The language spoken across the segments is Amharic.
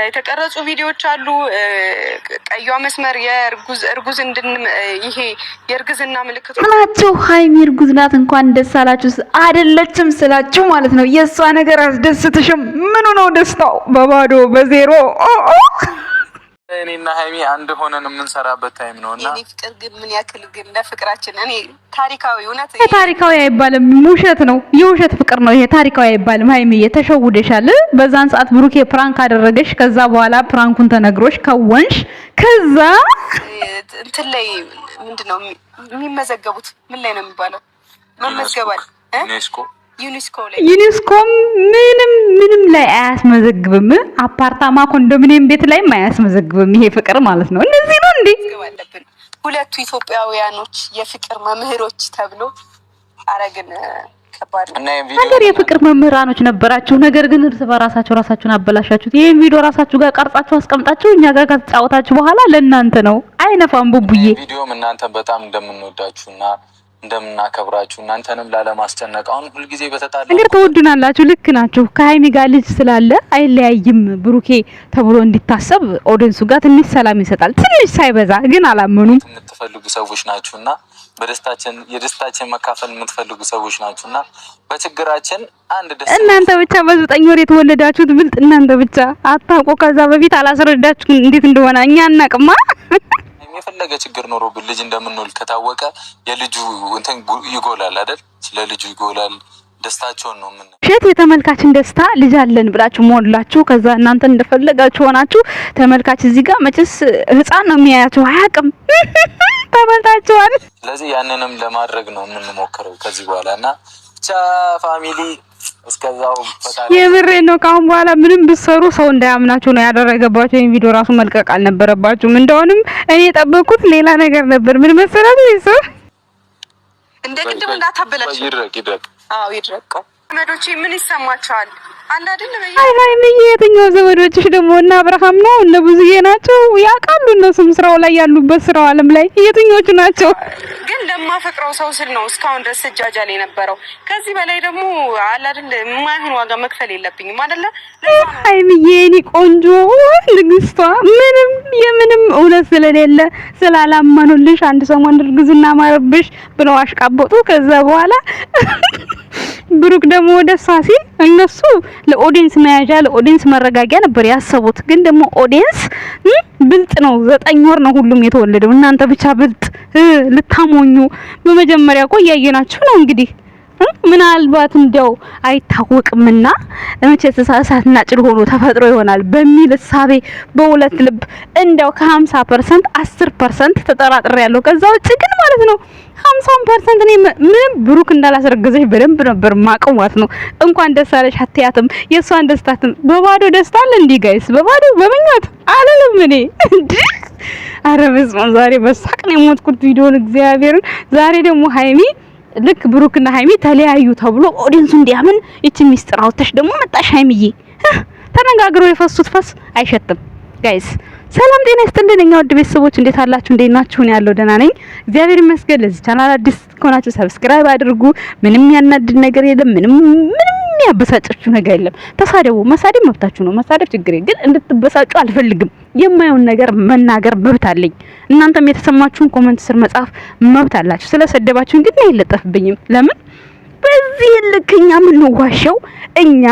የተቀረጹ ቪዲዮዎች አሉ። ቀይዋ መስመር የእርጉዝ ይሄ የእርግዝና ምልክት ናቸው። ሃይሚ እርጉዝ ናት እንኳን ደስ አላችሁ አይደለችም ስላችሁ ማለት ነው። የእሷ ነገር አስደስትሽም? ምኑ ነው ደስታው? በባዶ በዜሮ እኔና ሃይሚ አንድ ሆነን የምንሰራበት ታይም ነውና እኔ ፍቅር ግን ምን ያክል ግን ለፍቅራችን እኔ ታሪካዊ እውነት ታሪካዊ አይባልም፣ ውሸት ነው። የውሸት ፍቅር ነው ይሄ፣ ታሪካዊ አይባልም። ሃይሚዬ ተሸውደሻል። በዛን ሰዓት ብሩኬ ፕራንክ አደረገሽ። ከዛ በኋላ ፕራንኩን ተነግሮሽ ከወንሽ። ከዛ እንትን ላይ ምንድነው የሚመዘገቡት? ምን ላይ ነው የሚባለው? መመዝገባል ዩኒስኮም ምንም ላይ አያስመዘግብም። አፓርታማ ኮንዶሚኒየም ቤት ላይም አያስመዘግብም። ይሄ ፍቅር ማለት ነው። እንደዚህ ነው እንዴ? ሁለቱ ኢትዮጵያውያኖች የፍቅር መምህሮች ተብሎ አረግን ከባድ ነው። ነገር የፍቅር መምህራኖች ነበራችሁ። ነገር ግን እርስ በራሳችሁ ራሳችሁን አበላሻችሁት። ይሄን ቪዲዮ ራሳችሁ ጋር ቀርጻችሁ አስቀምጣችሁ እኛ ጋር ከተጫወታችሁ በኋላ ለእናንተ ነው። አይነፋም ቡቡዬ። ቪዲዮም እናንተ በጣም እንደምንወዳችሁና እንደምናከብራችሁ እናንተንም ላለማስጨነቅ አሁን ሁልጊዜ በተጣለ ነገር ተወዱናላችሁ። ልክ ናችሁ። ከሃይሚ ጋር ልጅ ስላለ አይለያይም ብሩኬ ተብሎ እንዲታሰብ ኦዲየንሱ ጋር ትንሽ ሰላም ይሰጣል። ትንሽ ሳይበዛ ግን አላመኑም። የምትፈልጉ ሰዎች ናችሁና የደስታችን መካፈል የምትፈልጉ ሰዎች ናችሁና በችግራችን አንድ ደስ እናንተ ብቻ በዘጠኝ ወር የተወለዳችሁት ብልጥ እናንተ ብቻ አታውቁ። ከዛ በፊት አላስረዳችሁ እንዴት እንደሆነ እኛ አናቅማ። የፈለገ ችግር ኖሮብን ልጅ እንደምንወልድ ከታወቀ የልጁ እንትን ይጎላል አይደል? ስለ ልጁ ይጎላል። ደስታቸውን ነው ምን ሸት የተመልካችን ደስታ ልጅ አለን ብላችሁ ሞላችሁ። ከዛ እናንተ እንደፈለጋችሁ ሆናችሁ ተመልካች እዚህ ጋር መጭስ ህፃን ነው የሚያያችሁ አያውቅም። ተመልታችኋል። ስለዚህ ያንንም ለማድረግ ነው የምንሞክረው ከዚህ በኋላና ብቻ ፋሚሊ እስከዛው ፈጣሪ የምሬ ነው። ካሁን በኋላ ምንም ብትሰሩ ሰው እንዳያምናችሁ ነው ያደረገባችሁ። ይሄን ቪዲዮ ራሱ መልቀቅ አልነበረባችሁም። እንደውንም እኔ የጠበቅኩት ሌላ ነገር ነበር። ምን መሰላችሁ? ይሰው እንደ ቅድም እንዳታበላችሁ። ይድረቅ። አዎ ይድረቀው። ዘመዶቼ ምን ይሰማቸዋል? አንድ አይደል? ሃይሚ የትኛው ዘመዶችሽ ደግሞ? እና አብርሃም ነው እነ ብዙዬ ናቸው ያውቃሉ። እነሱም ስራው ላይ ያሉበት ስራው ዓለም ላይ የትኞቹ ናቸው? ግን ለማፈቅረው ሰው ስል ነው እስካሁን ድረስ እጃጃል የነበረው። ከዚህ በላይ ደግሞ አለ አይደል የማይሆን ዋጋ መክፈል የለብኝም አይደለ? ሃይሚዬ የኔ ቆንጆ ንግስቷ ምንም እውነት ስለሌለ ስላላመኑልሽ አንድ ሰሞን እርግዝና ማረብሽ ብለው አሽቃበጡ። ከዛ በኋላ ብሩክ ደግሞ ደስ ሲል እነሱ ለኦዲየንስ መያዣ ለኦዲየንስ መረጋጊያ ነበር ያሰቡት። ግን ደግሞ ኦዲየንስ ብልጥ ነው። 9 ወር ነው ሁሉም የተወለደው። እናንተ ብቻ ብልጥ ልታሞኙ። በመጀመሪያ እኮ እያየናችሁ ነው እንግዲህ ምናልባት እንደው አይታወቅምና ለመቼ ተሳሳትና ጭል ሆኖ ተፈጥሮ ይሆናል በሚል እሳቤ በሁለት ልብ እንደው ከ50% 10% ተጠራጥሬያለሁ። ከዛ ውጪ ግን ማለት ነው 50% እኔ ምንም ብሩክ እንዳላስረገዘሽ በደንብ ነበር ማቀው ማለት ነው። እንኳን ደስ አለሽ አትያትም። የሷን ደስታትም በባዶ ደስታ አለ እንዴ ጋይስ? በባዶ በመኛት አላለም እኔ እንዴ። አረ በስመ አብ ዛሬ በሳቅ ነው የሞትኩት ቪዲዮን እግዚአብሔርን። ዛሬ ደግሞ ሃይሚ ልክ ብሩክና ሃይሚ ተለያዩ ተብሎ ኦዲየንሱ እንዲያምን እቺ ሚስጥር አውጥተሽ ደግሞ መጣሽ ሃይሚዬ። ተነጋግረው የፈሱት ፈስ አይሸትም ጋይስ። ሰላም ጤና ይስጥልኝ እኛ ውድ ቤተሰቦች እንዴት አላችሁ? እንዴት ናችሁ? እኔ ያለው ደህና ነኝ እግዚአብሔር ይመስገን። ለዚህ ቻናል አዲስ ከሆናችሁ ሰብስክራይብ አድርጉ። ምንም ያናድድ ነገር የለም። ምንም ያበሳጫችሁ ነገር የለም። ተሳደቡ፣ መሳደብ መብታችሁ ነው። መሳደብ ችግር የለም። ግን እንድትበሳጩ አልፈልግም። የማየውን ነገር መናገር መብት አለኝ። እናንተም የተሰማችሁን ኮሜንት ስር መጻፍ መብት አላችሁ። ስለሰደባችሁን ግን አይለጠፍብኝም። ለምን በዚህ ልክኛ ምን ዋሻው እኛ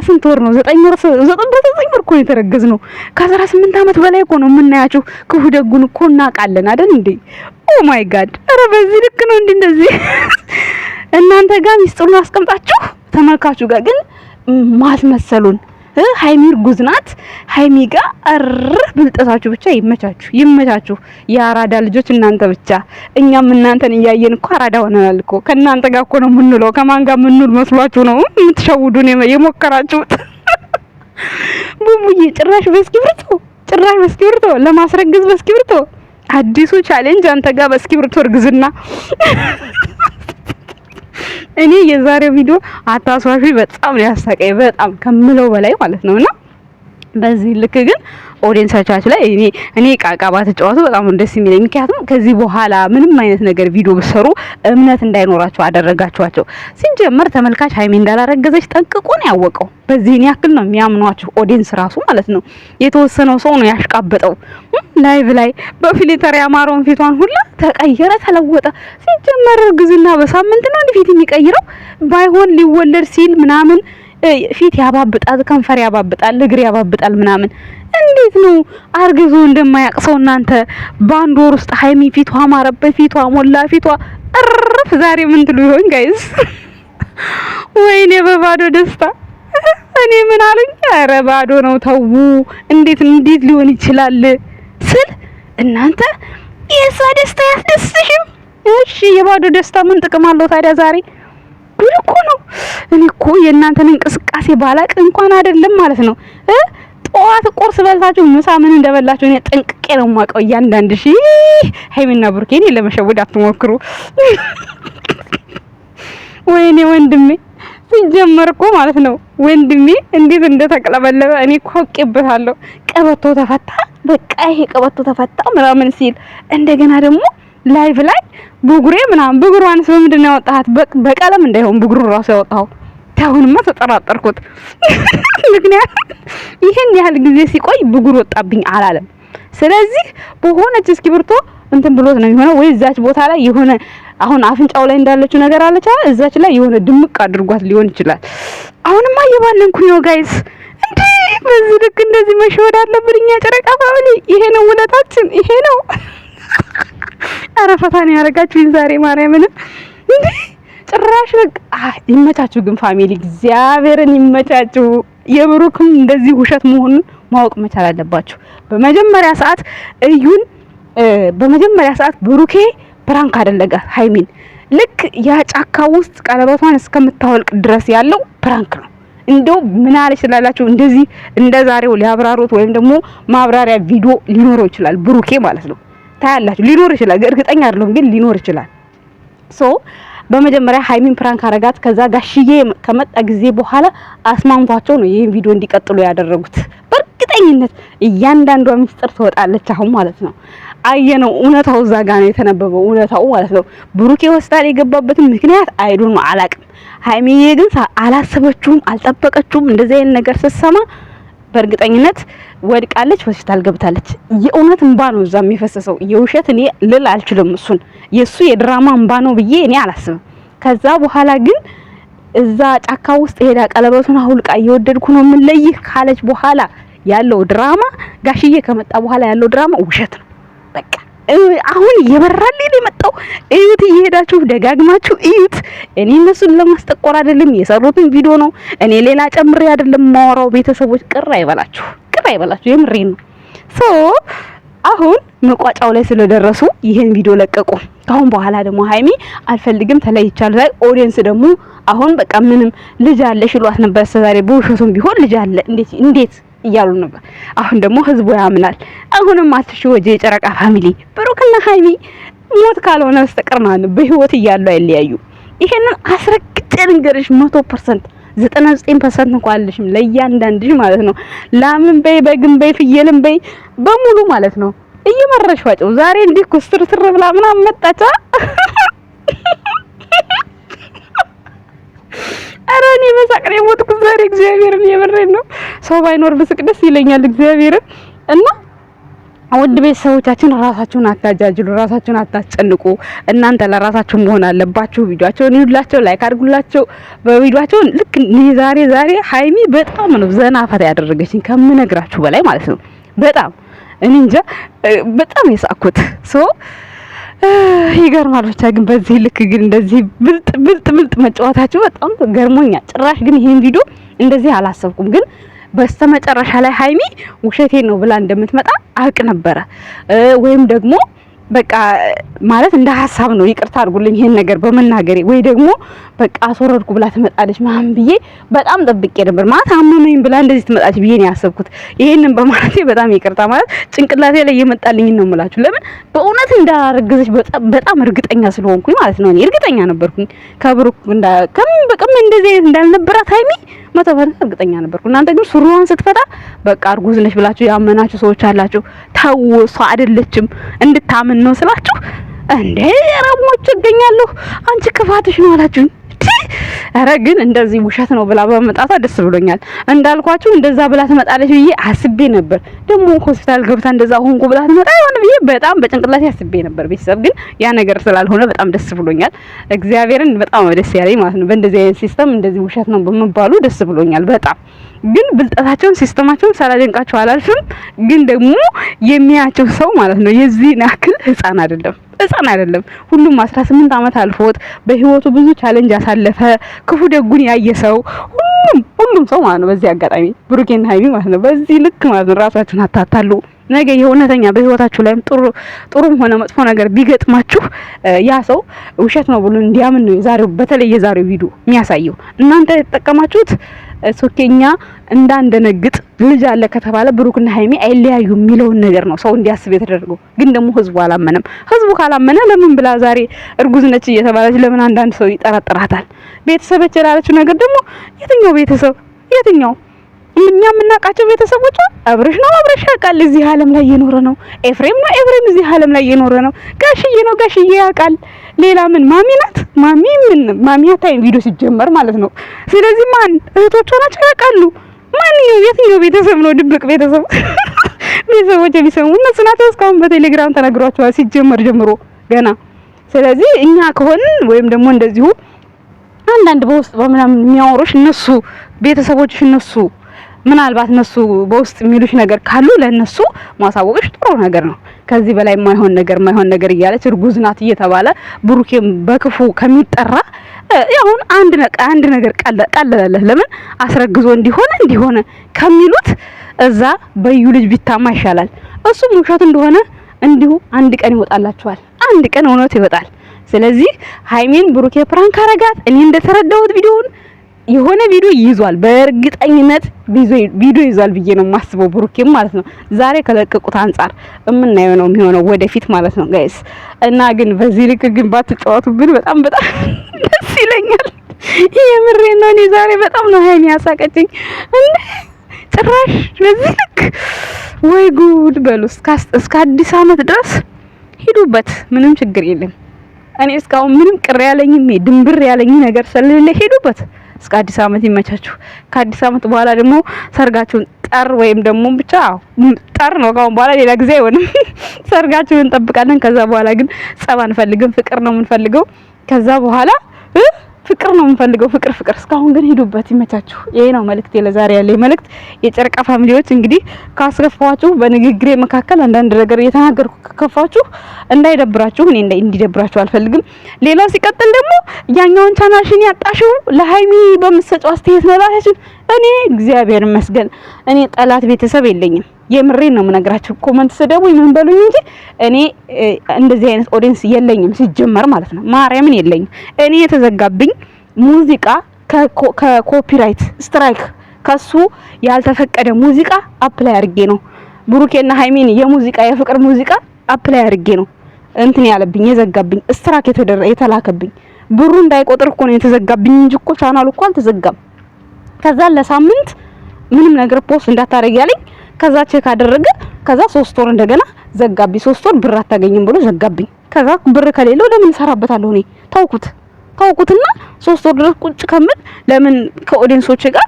ስንት ወር ነው? 9 ወር እኮ የተረገዝነው። ከ18 አመት በላይ እኮ ነው የምናያችሁ። ክፉ ደጉን እኮ እናውቃለን አይደል እንዴ? ኦ ማይ ጋድ! ኧረ በዚህ ልክ ነው እንዴ? እንደዚህ እናንተ ጋር ሚስጥሩን አስቀምጣችሁ ተመልካቹ ጋር ግን ማስመሰሉን። ሃይሚ እርጉዝ ናት። ሃይሚ ጋር ብልጠታችሁ ብቻ ይመቻችሁ። የአራዳ ልጆች እናንተ ብቻ። እኛም እናንተን እያየን እኮ አራዳ ሆነናል እኮ። ከእናንተ ጋር እኮ ነው የምንውለው። ከማን ጋር የምንውል መስሏችሁ ነው የምትሸውዱን የሞከራችሁት? ቡቡዬ ጭራሽ በእስክሪብቶ ለማስረግዝ በእስክሪብቶ። አዲሱ ቻሌንጅ አንተ ጋር በእስክሪብቶ እርግዝና። እኔ የዛሬው ቪዲዮ አታስዋሹ በጣም ነው ያሳቀኝ፣ በጣም ከምለው በላይ ማለት ነውና በዚህ ልክ ግን ኦዲየንሳቻችሁ ላይ እኔ ቃቃባ ተጫወቱ በጣም ደስ የሚለኝ። ምክንያቱም ከዚህ በኋላ ምንም አይነት ነገር ቪዲዮ ብሰሩ እምነት እንዳይኖራቸው አደረጋችኋቸው። ሲጀመር ተመልካች ሀይሚ እንዳላረገዘች ጠንቅቆ ነው ያወቀው። በዚህን ያክል ነው የሚያምኗችሁ ኦዲየንስ ራሱ ማለት ነው። የተወሰነው ሰው ነው ያሽቃበጠው ላይቭ ላይ በፊልተር ያማረውን ፊቷን ሁላ ተቀየረ፣ ተለወጠ። ሲጀመር እርግዝና በሳምንት ነው ፊት የሚቀይረው። ባይሆን ሊወለድ ሲል ምናምን ፊት ያባብጣል፣ ከንፈር ያባብጣል፣ እግር ያባብጣል ምናምን። እንዴት ነው አርግዞ እንደማያቅሰው እናንተ በአንድ ወር ውስጥ ሀይሚ ፊቷ አማረበት፣ ፊቷ ሞላ፣ ፊቷ እርፍ። ዛሬ ምን ትሉ ይሆን ጋይስ? ወይኔ በባዶ ደስታ እኔ ምን አሉኝ? ኧረ ባዶ ነው ተው። እንዴት ሊሆን ይችላል ስል እናንተ የሷ ደስታ ያስደስሽም? እሺ የባዶ ደስታ ምን ጥቅም አለው ታዲያ? ዛሬ ጉድ እኮ ነው። እኔ እኮ የእናንተን እንቅስቃሴ ባላቅ እንኳን አይደለም ማለት ነው ጠዋት ቁርስ በልታችሁ ምሳ ምን እንደበላችሁ እኔ ጠንቅቄ ነው የማውቀው። እያንዳንድ ሀይሚና ብሩኬን ለመሸወድ አትሞክሩ። ወይኔ ወንድሜ ሲጀመር እኮ ማለት ነው ወንድሜ እንዴት እንደተቀለበለበ እኔ እኮ አውቄበታለሁ። ቀበቶ ተፈታ፣ በቃ ይሄ ቀበቶ ተፈታ ምናምን ሲል እንደገና ደግሞ ላይቭ ላይ ብጉሬ ምናምን ብጉሯንስ በምንድን ነው ያወጣሃት? በቀለም እንዳይሆን ብጉሩ ራሱ ያወጣው። ታውንማ ተጠራጠርኩት። ምክንያቱም ይሄን ያህል ጊዜ ሲቆይ ብጉር ወጣብኝ አላለም። ስለዚህ በሆነች እስኪብርቶ እንትን ብሎት ነው የሚሆነው። ወይ እዛች ቦታ ላይ የሆነ አሁን አፍንጫው ላይ እንዳለችው ነገር አለች አይደል? እዛች ላይ የሆነ ድምቅ አድርጓት ሊሆን ይችላል። አሁንማ እየባነንኩኝ ነው ጋይስ። እንዴ በዚህ ልክ እንደዚህ መሸወድ አለብን እኛ ጨረቃ ፋሚሊ? ይሄ ነው ውለታችን፣ ይሄ ነው። ኧረ ፈታን ያደርጋችሁኝ ዛሬ ማርያምን። እንዴ ጭራሽ በቃ ይመቻችሁ ግን ፋሚሊ፣ እግዚአብሔርን ይመቻችሁ። የብሩክም እንደዚህ ውሸት መሆኑን ማወቅ መቻል አለባችሁ። በመጀመሪያ ሰዓት ብሩኬ ፕራንክ አደረጋት ሀይሚን። ልክ ያ ጫካ ውስጥ ቀለበቷን እስከምታወልቅ ድረስ ያለው ፕራንክ ነው። እንደው ምን አለች ስላላችሁ እንደዚህ እንደዛሬው ሊያብራሩት ወይም ደግሞ ማብራሪያ ቪዲዮ ሊኖረው ይችላል ብሩኬ ማለት ነው። ታያላችሁ፣ ሊኖር ይችላል። እርግጠኛ አይደለሁም ግን ሊኖር ይችላል። በመጀመሪያ ሀይሚን ፕራንክ አረጋት። ከዛ ጋሽዬ ከመጣ ጊዜ በኋላ አስማምቷቸው ነው ይሄን ቪዲዮ እንዲቀጥሉ ያደረጉት። በእርግጠኝነት እያንዳንዷ ሚስጥር ትወጣለች አሁን ማለት ነው። አየነው፣ እውነታው እዛ ጋር ነው የተነበበው፣ እውነታው ማለት ነው። ብሩኬ ሆስፒታል የገባበትን ምክንያት አይዱን አላቅም። ሀይሚዬ ግን አላሰበችውም፣ አልጠበቀችውም። እንደዚህ አይነት ነገር ስትሰማ በእርግጠኝነት ወድቃለች፣ ሆስፒታል ገብታለች። የእውነት እንባ ነው እዛ የሚፈሰሰው። የውሸት እኔ ልል አልችልም። እሱን የሱ የድራማ እንባ ነው ብዬ እኔ አላስብም። ከዛ በኋላ ግን እዛ ጫካ ውስጥ ሄዳ ቀለበቱን አውልቃ እየወደድኩ ነው የምንለይህ ካለች በኋላ ያለው ድራማ፣ ጋሽዬ ከመጣ በኋላ ያለው ድራማ ውሸት ነው። በቃ አሁን እየበራልኝ የመጣው እዩት፣ እየሄዳችሁ ደጋግማችሁ እዩት። እኔ እነሱን ለማስጠቆር አይደለም የሰሩትን ቪዲዮ ነው። እኔ ሌላ ጨምሬ አይደለም ማወራው። ቤተሰቦች ቅር አይበላችሁ፣ የምሬን ነው። አሁን መቋጫው ላይ ስለደረሱ ይሄን ቪዲዮ ለቀቁ። ካሁን በኋላ ደግሞ ሀይሚ አልፈልግም ተለይቻለሁ ላይ ኦዲየንስ ደግሞ አሁን በቃ ምንም ልጅ አለሽ ይሏት ነበር ዛሬ በውሸቱም ቢሆን ልጅ አለ እንዴት እያሉ ነበር። አሁን ደግሞ ህዝቡ ያምናል። አሁንም አትሽወጂ የጨረቃ ፋሚሊ፣ ብሩክና ሀይሚ ሞት ካልሆነ በስተቀር ማለት ነው በህይወት እያሉ አይለያዩ። ይሄንን አስረግጬ ልንገርሽ 100% 99% እንኳን አለሽም ለእያንዳንድሽ ማለት ነው። ላምን በይ በግን በይ ፍየልን በይ በሙሉ ማለት ነው እየመረሽ ዋጨው። ዛሬ እንዲህ ኩስትርትር ብላ ምናምን መጣቻ። ኧረ እኔ በሳቅ ነው የሞትኩት ዛሬ። እግዚአብሔርን የምሬን ነው። ሰው ባይኖር ብስቅ ደስ ይለኛል እግዚአብሔርን። እና ውድ ቤተሰቦቻችን ራሳችሁን አታጃጅሉ፣ ራሳችሁን አታስጨንቁ። እናንተ ለራሳችሁ መሆን አለባችሁ። ቪዲዮአቸውን ይሁላችሁ፣ ላይክ አድርጉላችሁ። በቪዲዮአቸው ልክ ዛሬ ሀይሚ በጣም ነው ዘና ፈታ ያደረገችኝ ከምነግራችሁ በላይ ማለት ነው። በጣም እኔ እንጃ በጣም የሳቅኩት ይገርማል። ብቻ ግን በዚህ ልክ ግን እንደዚህ ብልጥ መጫወታችሁ በጣም ገርሞኛል። ጭራሽ ግን ይሄን ቪዲዮ እንደዚህ አላሰብኩም። ግን በስተመጨረሻ ላይ ሀይሚ ውሸቴን ነው ብላ እንደምትመጣ አውቅ ነበረ። ወይም ደግሞ በቃ ማለት እንደ ሀሳብ ነው፣ ይቅርታ አድርጉልኝ ይሄን ነገር በመናገሬ፣ ወይ ደግሞ በቃ አስወረድኩ ብላ ትመጣለች ምናምን ብዬ በጣም ጠብቄ ነበር። ማለት አመመኝ ብላ እንደዚህ ትመጣች ብዬ ነው ያሰብኩት። ይሄንን በማለቴ በጣም ይቅርታ። ማለት ጭንቅላቴ ላይ የመጣልኝ ነው የምላችሁ። ለምን በእውነት እንዳረገዘች በጣም እርግጠኛ ስለሆንኩኝ ማለት ነው። እኔ እርግጠኛ ነበርኩኝ ከብሩክ በቃም እንደዚህ አይነት እንዳልነበራት ሃይሚ 100% እርግጠኛ ነበርኩ። እናንተ ግን ሱሪዋን ስትፈታ በቃ እርጉዝ ነች ብላችሁ ያመናችሁ ሰዎች አላችሁ። ታው እሷ አይደለችም እንድታምን ነው ስላችሁ እንዴ ረሞች ይገኛሉ። አንቺ ክፋትሽ ነው አላችሁ። አረ ግን እንደዚህ ውሸት ነው ብላ በመጣቷ ደስ ብሎኛል። እንዳልኳችሁ እንደዛ ብላ ትመጣለች ብዬ አስቤ ነበር። ደግሞ ሆስፒታል ገብታ እንደዛ ሆንኩ ብላ ትመጣ ይሆን ብዬ በጣም በጭንቅላቴ አስቤ ነበር። ቤተሰብ ግን ያ ነገር ስላልሆነ በጣም ደስ ብሎኛል። እግዚአብሔርን በጣም ደስ ያለኝ ማለት ነው። በእንደዚህ አይነት ሲስተም እንደዚህ ውሸት ነው በመባሉ ደስ ብሎኛል በጣም። ግን ብልጠታቸውን ሲስተማቸውን ሳላደንቃቸው አላልፍም። ግን ደግሞ የሚያቸው ሰው ማለት ነው የዚህ ናክል ህፃን አይደለም። ሁሉም 18 አመት አልፎት በህይወቱ ብዙ ቻሌንጅ ያሳለፈ ክፉ ደጉን ያየ ሰው ሁሉም ሰው ማለት ነው። በዚህ አጋጣሚ ብሩኬና ሃይሚ ማለት ነው በዚህ ልክ ማለት ነው ራሳችሁን አታታሉ። ነገ የእውነተኛ በህይወታችሁ ላይም ጥሩም ሆነ መጥፎ ነገር ቢገጥማችሁ ያ ሰው ውሸት ነው ብሎ እንዲያምን ነው በተለይ የዛሬው ቪዲዮ የሚያሳየው። እናንተ የተጠቀማችሁት ሶኬኛ እንዳንደነግጥ ልጅ አለ ከተባለ ብሩክና ሃይሚ አይለያዩ የሚለውን ነገር ነው ሰው እንዲያስብ የተደረገው። ግን ደግሞ ህዝቡ አላመነም። ህዝቡ ካላመነ ለምን ብላ ዛሬ እርጉዝ ነች እየተባለች ለምን አንዳንድ ሰው ይጠራጥራታል? ቤተሰቦች ያላለችው ነገር ደግሞ የትኛው ቤተሰብ እኛ የምናውቃቸው ቤተሰቦቿ አብርሽ ያውቃል እዚህ ዓለም ላይ የኖረ ነው። ኤፍሬም እዚህ ዓለም ላይ የኖረ ነው። ጋሽዬ ያውቃል። ሌላ ምን ማሚ ናት? ማሚ አታይም ቪዲዮ ሲጀመር ማለት ነው። ስለዚህ ማን እህቶቿ ናቸው ያውቃሉ። የትኛው ቤተሰብ ነው ድብቅ ቤተሰብ? ቤተሰቦች የሚሰሙ እነሱ ናቸው። እስካሁን በቴሌግራም ተነግሯቸዋል ሲጀመር ጀምሮ ገና። ስለዚህ እኛ ከሆንን ወይም ደግሞ እንደዚሁ አንዳንድ በውስጥ በምናምን የሚያወሩሽ እነሱ ቤተሰቦችሽ እነሱ ምናልባት እነሱ በውስጥ የሚሉሽ ነገር ካሉ ለነሱ ማሳወቅሽ ጥሩ ነገር ነው። ከዚህ በላይ የማይሆን ነገር እያለች እርጉዝ ናት እየተባለ ብሩኬም በክፉ ከሚጠራ ያሁን አንድ ነገር ቀለለለት። ለምን አስረግዞ እንዲሆነ ከሚሉት እዛ በዩ ልጅ ቢታማ ይሻላል። እሱም ውሸት እንደሆነ እንዲሁ አንድ ቀን ይወጣላችኋል። አንድ ቀን እውነት ይወጣል። ስለዚህ ሃይሚን ብሩኬ ፕራንክ አረጋት። እኔ እንደተረዳሁት ቪዲዮውን የሆነ ቪዲዮ ይዟል፣ በእርግጠኝነት ቪዲዮ ይዟል ብዬ ነው የማስበው ብሩኬም ማለት ነው። ዛሬ ከለቀቁት አንፃር የምናየው ነው የሚሆነው ወደፊት ማለት ነው ጋይስ። እና ግን በዚህ ልክ ግን ባትጫወቱብን በጣም ደስ ይለኛል። የምሬን ነው። እኔ ዛሬ በጣም ነው ሃይሚ ያሳቀችኝ። እንዴ ጭራሽ በዚህ ልክ ወይ ጉድ በሉ። እስከ አዲስ አመት ድረስ ሂዱበት፣ ምንም ችግር የለም። እኔ እስካሁን ምንም ቅር ያለኝም ድንብር ያለኝ ነገር ስለሌለ ሂዱበት። እስከ አዲስ አመት ይመቻችሁ። ከአዲስ አመት በኋላ ደግሞ ሰርጋችሁን ጠር ወይም ደግሞ ብቻ ጠር ነው ካሁን በኋላ ሌላ ጊዜ አይሆንም። ሰርጋችሁን እንጠብቃለን። ከዛ በኋላ ግን ጸባ አንፈልግም፣ ፍቅር ነው የምንፈልገው። ከዛ በኋላ ፍቅር ነው የምንፈልገው። ፍቅር እስካሁን ግን ሂዱበት፣ ይመቻችሁ። ይሄ ነው መልእክቴ ለዛሬ ያለኝ መልእክት። የጨርቃ ፋሚሊዎች እንግዲህ ካስከፋችሁ በንግግሬ መካከል አንዳንድ ነገር እየተናገርኩ ከከፋችሁ እንዳይደብራችሁ፣ እኔ እንዲደብራችሁ አልፈልግም። ሌላው ሲቀጥል ደግሞ ያኛውን ቻናልሽን ያጣሽው ለሃይሚ በመሰጫው አስተያየት ነው እላችሁ። እኔ እግዚአብሔር ይመስገን እኔ ጠላት ቤተሰብ የለኝም። የምሬን ነው የምነግራችሁ። ኮሜንት ስደቡ ምን በሉኝ እንጂ እኔ እንደዚህ አይነት ኦዲየንስ የለኝም ሲጀመር ማለት ነው። ማርያምን የለኝም። እኔ የተዘጋብኝ ሙዚቃ ከኮፒራይት ስትራይክ ከሱ ያልተፈቀደ ሙዚቃ አፕላይ አድርጌ ነው። ብሩኬና ሃይሚን የፍቅር ሙዚቃ አፕላይ አድርጌ ነው እንትን ያለብኝ የዘጋብኝ ስትራይክ የተላከብኝ። ብሩ እንዳይቆጥር እኮ ነው የተዘጋብኝ እንጂ እኮ ቻናሉ እኮ አልተዘጋም። ከዛ ለሳምንት ምንም ነገር ፖስት እንዳታረግ ያለኝ። ከዛ ቼክ አደረገ። ከዛ 3 ወር እንደገና ዘጋብኝ። 3 ወር ብር አታገኝም ብሎ ዘጋብኝ። ከዛ ብር ከሌለው ለምን እሰራበታለሁ? እኔ ታውቁትና 3 ወር ድረስ ቁጭ ከምን ለምን ከኦዲየንሶች ጋር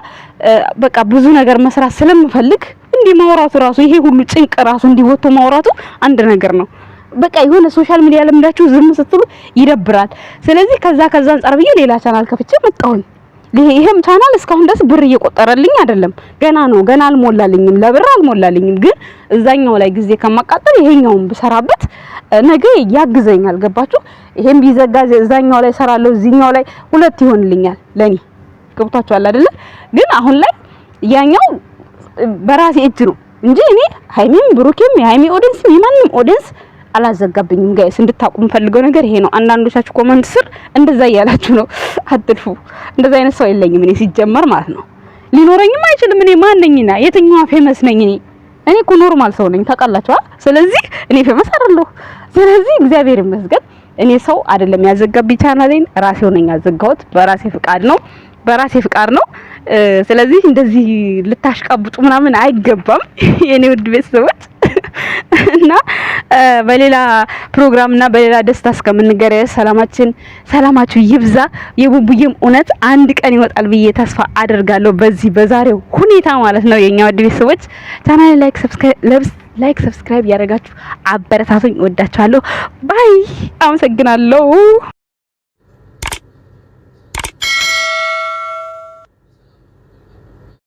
በቃ ብዙ ነገር መስራት ስለምፈልግ እንዲህ ማውራቱ ራሱ ይሄ ሁሉ ጭንቅ ራሱ እንዲወጡ ማውራቱ አንድ ነገር ነው። በቃ የሆነ ሶሻል ሚዲያ ለምዳችሁ ዝም ስትሉ ይደብራል። ስለዚህ ከዛ አንፃር ብዬ ሌላ ቻናል ከፍቼ መጣሁኝ። ይሄም ቻናል እስካሁን ድረስ ብር እየቆጠረልኝ አይደለም። ገና አልሞላልኝም፣ ለብር አልሞላልኝም። ግን እዛኛው ላይ ጊዜ ከማቃጠል ይሄኛውን ብሰራበት ነገ ያግዘኛል። ገባችሁ? ይሄም ቢዘጋ እዛኛው ላይ ሰራለሁ፣ እዚህኛው ላይ ሁለት ይሆንልኛል ለኔ። ገብታችኋል አይደለ? ግን አሁን ላይ ያኛው በራሴ እጅ ነው እንጂ እኔ ሃይሚም ብሩኬም የሃይሚ ኦዲየንስ የማንም ኦዲየንስ አላዘጋብኝም። ጋይስ እንድታቁ የምፈልገው ነገር ይሄ ነው። አንዳንዶቻችሁ ኮሜንት ስር እንደዛ እያላችሁ ነው። አትልፉ። እንደዛ አይነት ሰው የለኝም እኔ ሲጀመር ማለት ነው። ሊኖረኝም አይችልም። እኔ ማን ነኝና የትኛዋ ፌመስ ነኝ? እኔ እኮ ኖርማል ሰው ነኝ ታውቃላችሁ። ስለዚህ እኔ ፌመስ አይደለሁ። ስለዚህ እግዚአብሔር ይመስገን እኔ ሰው አይደለም ያዘጋብኝ ቻናሌን ራሴው ነኝ ያዘጋሁት። በራሴ ፍቃድ ነው። ስለዚህ እንደዚህ ልታሽቃብጡ ምናምን አይገባም የኔ ውድ ቤተሰቦች። እና በሌላ ፕሮግራም እና በሌላ ደስታ እስከምንገናኝ ሰላማችሁ ይብዛ። የቡቡዬም እውነት አንድ ቀን ይወጣል ብዬ ተስፋ አደርጋለሁ በዚህ በዛሬው ሁኔታ ማለት ነው። የኛ ውድ ቤተሰቦች ቻናሌ ላይክ ሰብስክራይብ ያደርጋችሁ አበረታቱኝ። እወዳችኋለሁ። ባይ። አመሰግናለሁ።